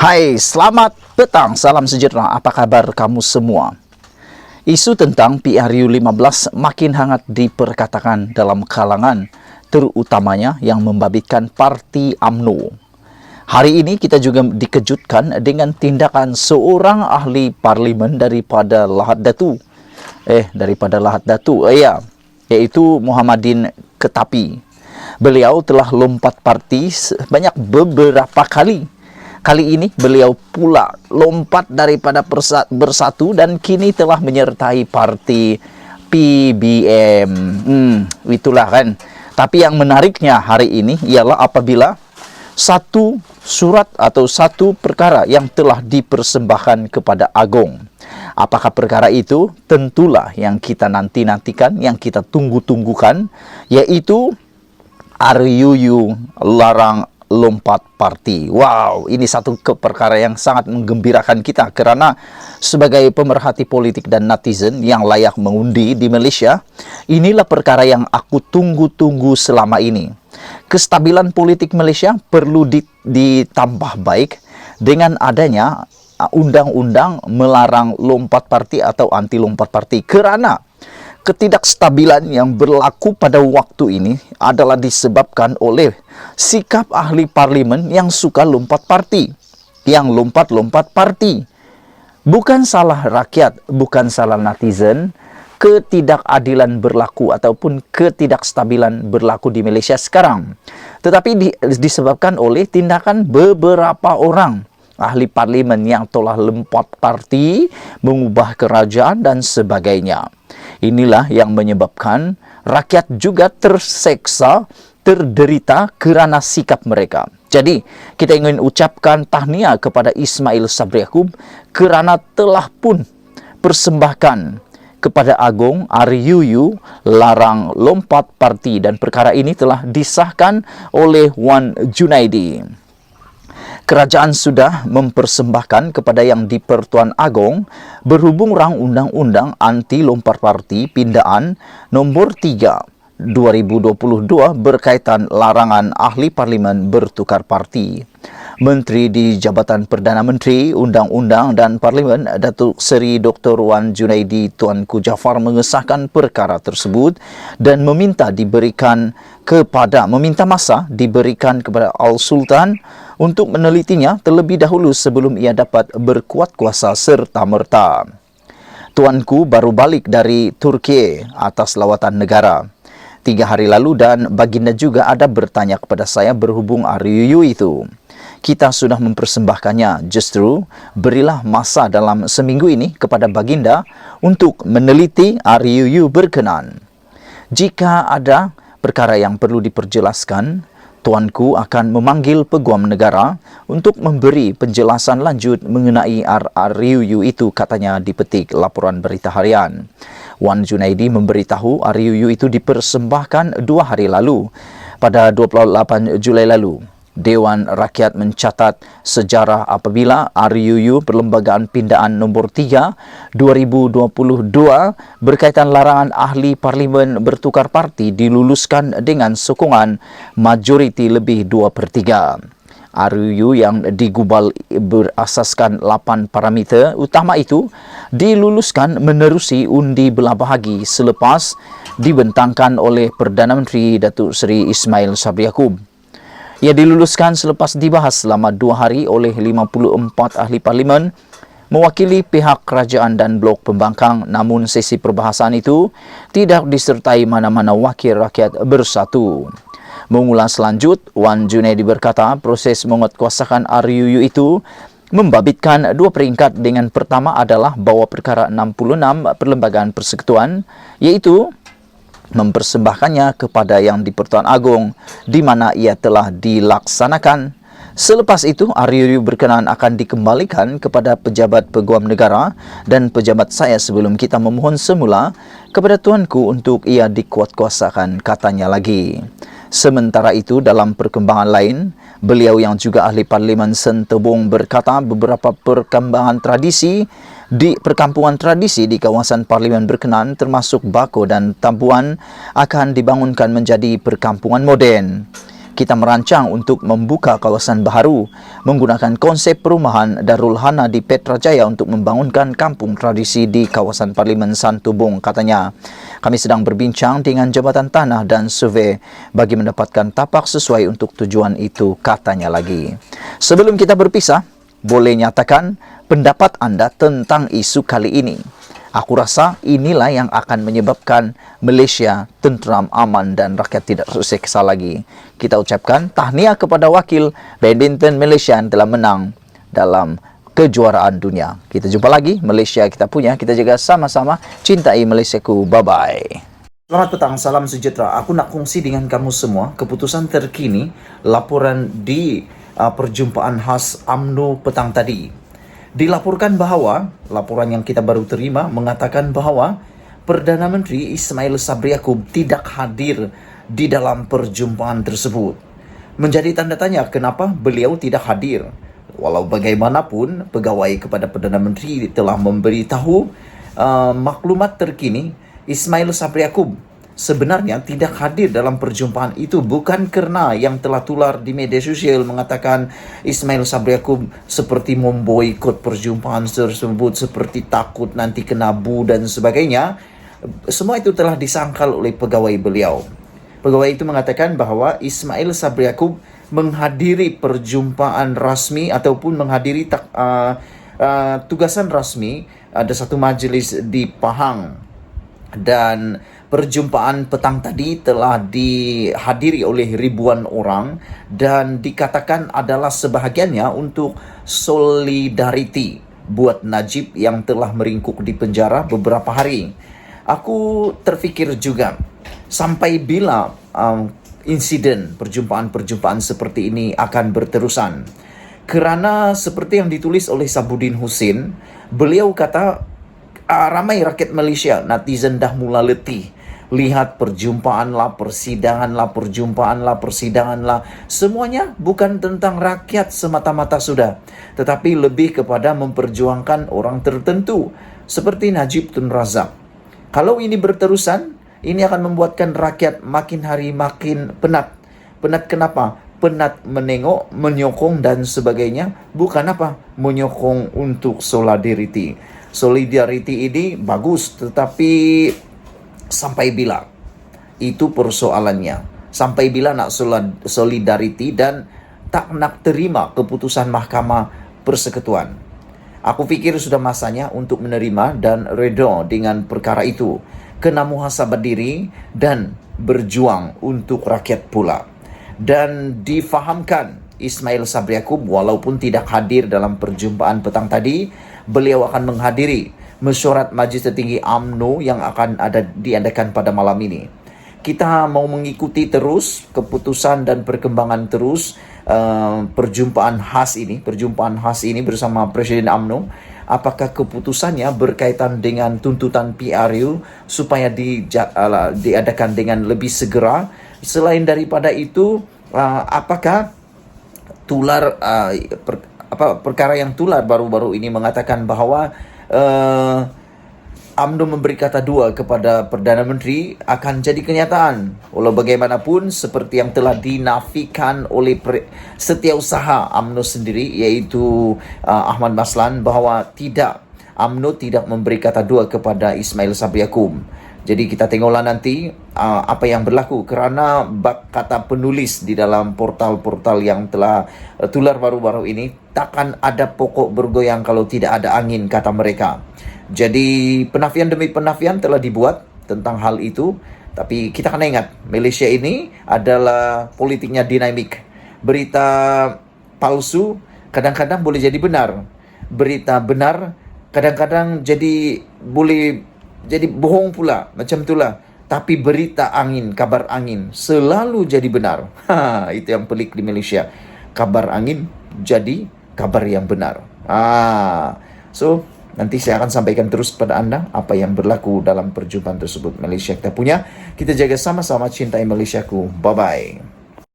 Hai, selamat petang, salam sejahtera, apa kabar kamu semua? Isu tentang PRU15 makin hangat diperkatakan dalam kalangan, terutamanya yang membabitkan Parti UMNO. Hari ini kita juga dikejutkan dengan tindakan seorang ahli parlimen daripada Lahad Datu. Yaitu Muhammadin Ketapi. Beliau telah lompat parti sebanyak beberapa kali. Kali ini beliau pula lompat daripada Bersatu dan kini telah menyertai parti PBM. Itulah kan. Tapi yang menariknya hari ini ialah apabila satu surat atau satu perkara yang telah dipersembahkan kepada Agong. Apakah perkara itu? Tentulah yang kita nantikan, yang kita tunggu-tunggukan, yaitu RUU larang lompat parti. Wow, ini satu perkara yang sangat menggembirakan kita karena sebagai pemerhati politik dan netizen yang layak mengundi di Malaysia, inilah perkara yang aku tunggu-tunggu selama ini. Kestabilan politik Malaysia perlu ditambah baik dengan adanya undang-undang melarang lompat parti atau anti lompat parti, kerana ketidakstabilan yang berlaku pada waktu ini adalah disebabkan oleh sikap ahli parlimen yang suka lompat parti, yang lompat-lompat parti. Bukan salah rakyat, bukan salah netizen, ketidakadilan berlaku ataupun ketidakstabilan berlaku di Malaysia sekarang. Tetapi disebabkan oleh tindakan beberapa orang ahli parlimen yang telah lompat parti, mengubah kerajaan dan sebagainya. Inilah yang menyebabkan rakyat juga terseksa, terderita kerana sikap mereka. Jadi, kita ingin ucapkan tahniah kepada Ismail Sabri Yaakob kerana telah pun persembahkan kepada Agong RUU larang lompat parti, dan perkara ini telah disahkan oleh Wan Junaidi. Kerajaan sudah mempersembahkan kepada Yang di-Pertuan Agong berhubung rang undang-undang anti lompat parti pindaan nombor 3 2022 berkaitan larangan ahli parlimen bertukar parti. Menteri di Jabatan Perdana Menteri, Undang-Undang dan Parlimen, Datuk Seri Dr. Wan Junaidi Tuanku Jaafar mengesahkan perkara tersebut dan meminta masa diberikan kepada Al-Sultan untuk menelitinya terlebih dahulu sebelum ia dapat berkuat kuasa serta-merta. Tuanku baru balik dari Turki atas lawatan negara 3 hari lalu dan baginda juga ada bertanya kepada saya berhubung RUU itu. Kita sudah mempersembahkannya, justru berilah masa dalam seminggu ini kepada baginda untuk meneliti RUU berkenan. Jika ada perkara yang perlu diperjelaskan, Tuanku akan memanggil Peguam Negara untuk memberi penjelasan lanjut mengenai RUU itu, katanya dipetik laporan berita harian. Wan Junaidi memberitahu RUU itu dipersembahkan 2 hari lalu, pada 28 Julai lalu. Dewan Rakyat mencatat sejarah apabila RUU Perlembagaan Pindaan nombor 3 2022 berkaitan larangan ahli parlimen bertukar parti diluluskan dengan sokongan majoriti lebih 2/3. RUU yang digubal berasaskan 8 parameter utama itu diluluskan menerusi undi belah bahagi selepas dibentangkan oleh Perdana Menteri Datuk Seri Ismail Sabri Yaakob. Ia diluluskan selepas dibahas selama 2 hari oleh 54 ahli parlimen mewakili pihak kerajaan dan blok pembangkang, namun sesi perbahasan itu tidak disertai mana-mana wakil rakyat Bersatu. Mengulas lanjut, Wan Junaidi berkata proses menguatkuasakan RUU itu membabitkan 2 peringkat, dengan pertama adalah bawa perkara 66 Perlembagaan Persekutuan, iaitu mempersembahkannya kepada Yang di-Pertuan Agong di mana ia telah dilaksanakan. Selepas itu, RUU berkenaan akan dikembalikan kepada pejabat Peguam Negara dan pejabat saya sebelum kita memohon semula kepada Tuanku untuk ia dikuatkuasakan, katanya lagi. Sementara itu, dalam perkembangan lain, beliau yang juga ahli parlimen Sentebong berkata beberapa perkampungan tradisi di kawasan parlimen berkenan termasuk Bako dan Tambuan akan dibangunkan menjadi perkampungan moden. Kita merancang untuk membuka kawasan baru menggunakan konsep perumahan Darul Hana di Petrajaya untuk membangunkan kampung tradisi di kawasan Parlimen Santubong, katanya. Kami sedang berbincang dengan Jabatan Tanah dan Survey bagi mendapatkan tapak sesuai untuk tujuan itu, katanya lagi. Sebelum kita berpisah, boleh nyatakan pendapat anda tentang isu kali ini. Aku rasa inilah yang akan menyebabkan Malaysia tentram, aman dan rakyat tidak tersiksa lagi. Kita ucapkan tahniah kepada wakil badminton Malaysia yang telah menang dalam kejuaraan dunia. Kita jumpa lagi, Malaysia kita punya, kita jaga sama-sama, cintai Malaysiaku. Bye-bye. Selamat petang, salam sejahtera. Aku nak kongsi dengan kamu semua keputusan terkini laporan di perjumpaan khas UMNO petang tadi. Dilaporkan bahwa, laporan yang kita baru terima mengatakan bahwa Perdana Menteri Ismail Sabri Yaakob tidak hadir di dalam perjumpaan tersebut. Menjadi tanda tanya kenapa beliau tidak hadir. Walau bagaimanapun, pegawai kepada Perdana Menteri telah memberitahu maklumat terkini Ismail Sabri Yaakob sebenarnya tidak hadir dalam perjumpaan itu bukan kerana yang telah tular di media sosial mengatakan Ismail Sabri Yaakob seperti memboikot perjumpaan tersebut, seperti takut nanti kena bu dan sebagainya. Semua itu telah disangkal oleh pegawai beliau. Pegawai itu mengatakan bahawa Ismail Sabri Yaakob menghadiri perjumpaan rasmi ataupun menghadiri tugasan rasmi. Ada satu majlis di Pahang dan perjumpaan petang tadi telah dihadiri oleh ribuan orang dan dikatakan adalah sebahagiannya untuk solidariti buat Najib yang telah meringkuk di penjara beberapa hari. Aku terfikir juga sampai bila insiden perjumpaan-perjumpaan seperti ini akan berterusan. Kerana seperti yang ditulis oleh Sabuddin Husin, beliau kata ramai rakyat Malaysia, netizen dah mula letih. Lihat perjumpaan lah, persidangan lah. Semuanya bukan tentang rakyat semata-mata sudah. Tetapi lebih kepada memperjuangkan orang tertentu. Seperti Najib Tun Razak. Kalau ini berterusan, ini akan membuatkan rakyat makin hari makin penat. Penat kenapa? Penat menengok, menyokong dan sebagainya. Bukan apa? Menyokong untuk solidariti. Solidariti ini bagus, tetapi sampai bila? Itu persoalannya. Sampai bila nak solidariti dan tak nak terima keputusan Mahkamah Persekutuan. Aku fikir sudah masanya untuk menerima dan redha dengan perkara itu. Kena muhasabah diri dan berjuang untuk rakyat pula. Dan difahamkan Ismail Sabri Yaakob walaupun tidak hadir dalam perjumpaan petang tadi, beliau akan menghadiri mesyuarat Majlis Tertinggi UMNO yang akan diadakan pada malam ini. Kita mau mengikuti terus keputusan dan perkembangan terus perjumpaan khas ini bersama Presiden UMNO. Apakah keputusannya berkaitan dengan tuntutan PRU supaya diadakan dengan lebih segera? Selain daripada itu, apakah perkara yang tular baru-baru ini mengatakan bahawa UMNO memberi kata dua kepada Perdana Menteri akan jadi kenyataan. Walau bagaimanapun, seperti yang telah dinafikan oleh setiausaha UMNO sendiri, iaitu Ahmad Maslan, bahawa UMNO tidak memberi kata dua kepada Ismail Sabri Yaakob. Jadi kita tengoklah nanti apa yang berlaku, kerana bab kata penulis di dalam portal-portal yang telah tular baru-baru ini, takkan ada pokok bergoyang kalau tidak ada angin, kata mereka. Jadi penafian demi penafian telah dibuat tentang hal itu. Tapi kita kena ingat, Malaysia ini adalah politiknya dinamik. Berita palsu kadang-kadang boleh jadi benar. Berita benar kadang-kadang boleh jadi bohong pula, macam itulah. Tapi berita angin, kabar angin selalu jadi benar. Itu yang pelik di Malaysia. Kabar angin jadi kabar yang benar. So, nanti saya akan sampaikan terus kepada anda apa yang berlaku dalam perjumpaan tersebut. Malaysia kita punya, kita jaga sama-sama, cintai Malaysiaku. Bye-bye.